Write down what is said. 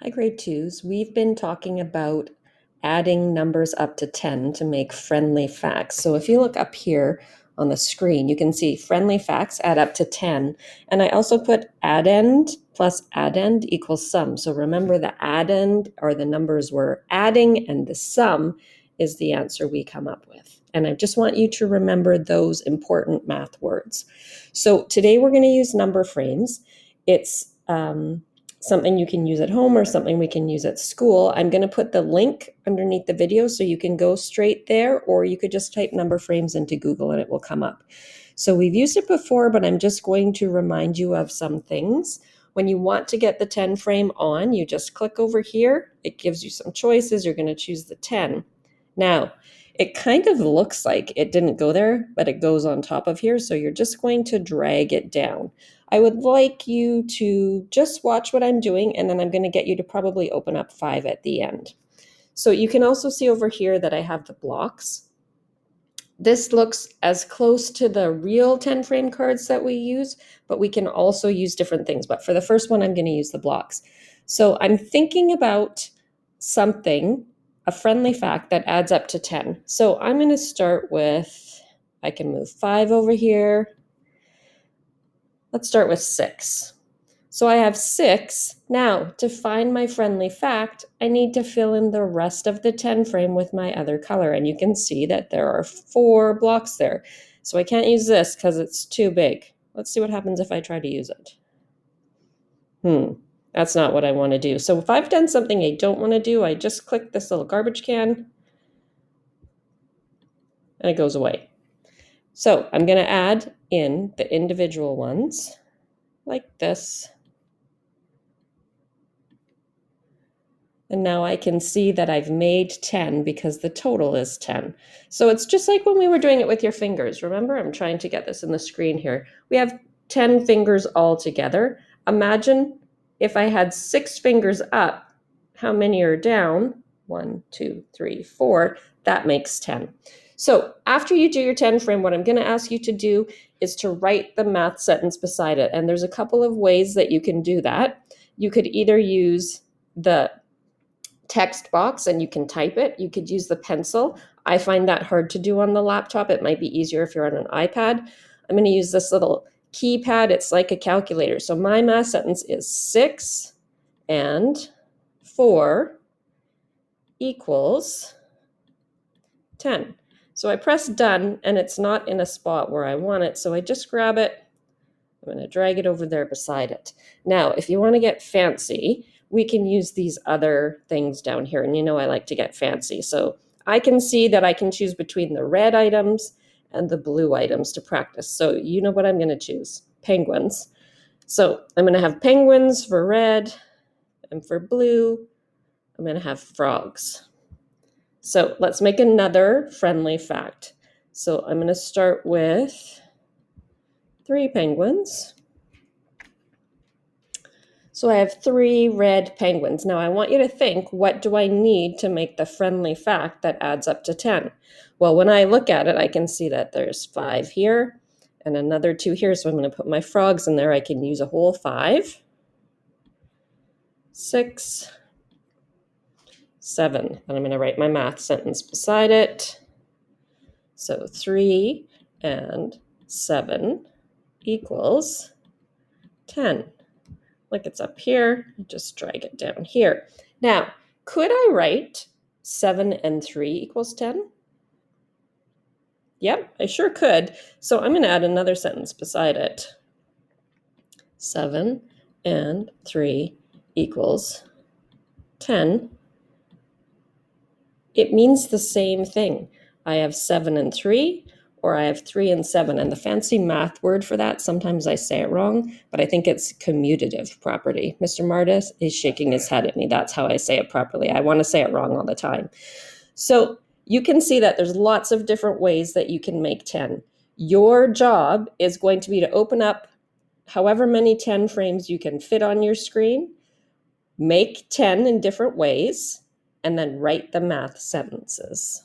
Hi, grade twos. We've been talking about adding numbers up to 10 to make friendly facts. So if you look up here on the screen, you can see friendly facts add up to 10. And I also put addend plus addend equals sum. So remember the addend are the numbers we're adding and the sum is the answer we come up with. And I just want you to remember those important math words. So today we're going to use number frames. It's something you can use at home or something we can use at school. I'm going to put the link underneath the video so you can go straight there, or you could just type number frames into Google and it will come up. So we've used it before, but I'm just going to remind you of some things. When you want to get the 10 frame on, you just click over here. It gives you some choices. You're going to choose the 10. Now, it kind of looks like it didn't go there, but it goes on top of here. So you're just going to drag it down. I would like you to just watch what I'm doing, and then I'm going to get you to probably open up 5 at the end. So you can also see over here that I have the blocks. This looks as close to the real 10 frame cards that we use, but we can also use different things. But for the first one, I'm going to use the blocks. So I'm thinking about something, a friendly fact that adds up to 10. So I'm going to start with, I can move 5 over here. Let's start with 6. So I have 6. Now, to find my friendly fact, I need to fill in the rest of the 10 frame with my other color. And you can see that there are 4 blocks there. So I can't use this because it's too big. Let's see what happens if I try to use it. That's not what I want to do. So if I've done something I don't want to do, I just click this little garbage can and it goes away. So I'm going to add in the individual ones like this. And now I can see that I've made 10 because the total is 10. So it's just like when we were doing it with your fingers. Remember, I'm trying to get this in the screen here. We have 10 fingers all together. Imagine if I had 6 fingers up, how many are down? 1, 2, 3, 4. That makes 10. So after you do your 10 frame, what I'm going to ask you to do is to write the math sentence beside it. And there's a couple of ways that you can do that. You could either use the text box and you can type it. You could use the pencil. I find that hard to do on the laptop. It might be easier if you're on an iPad. I'm going to use this little keypad. It's like a calculator. So my math sentence is 6 and 4 equals 10. So I press done and it's not in a spot where I want it. So I just grab it. I'm going to drag it over there beside it. Now, if you want to get fancy, we can use these other things down here. And you know I like to get fancy. So I can see that I can choose between the red items and the blue items to practice. So you know what I'm going to choose? Penguins. So I'm going to have penguins for red, and for blue, I'm going to have frogs. So let's make another friendly fact. So I'm going to start with 3 penguins. So I have 3 red penguins. Now I want you to think, what do I need to make the friendly fact that adds up to 10? Well, when I look at it, I can see that there's 5 here and another 2 here. So I'm going to put my frogs in there. I can use a whole 5, 6, 7. And I'm going to write my math sentence beside it. So 3 and 7 equals 10. Like it's up here, just drag it down here. Now, could I write 7 and 3 equals 10? Yep, I sure could. So I'm going to add another sentence beside it. 7 and 3 equals 10. It means the same thing. I have 7 and 3, or I have 3 and 7. And the fancy math word for that, sometimes I say it wrong, but I think it's commutative property. Mr. Martis is shaking his head at me. That's how I say it properly. I want to say it wrong all the time. So you can see that there's lots of different ways that you can make 10. Your job is going to be to open up however many 10 frames you can fit on your screen, make 10 in different ways, and then write the math sentences.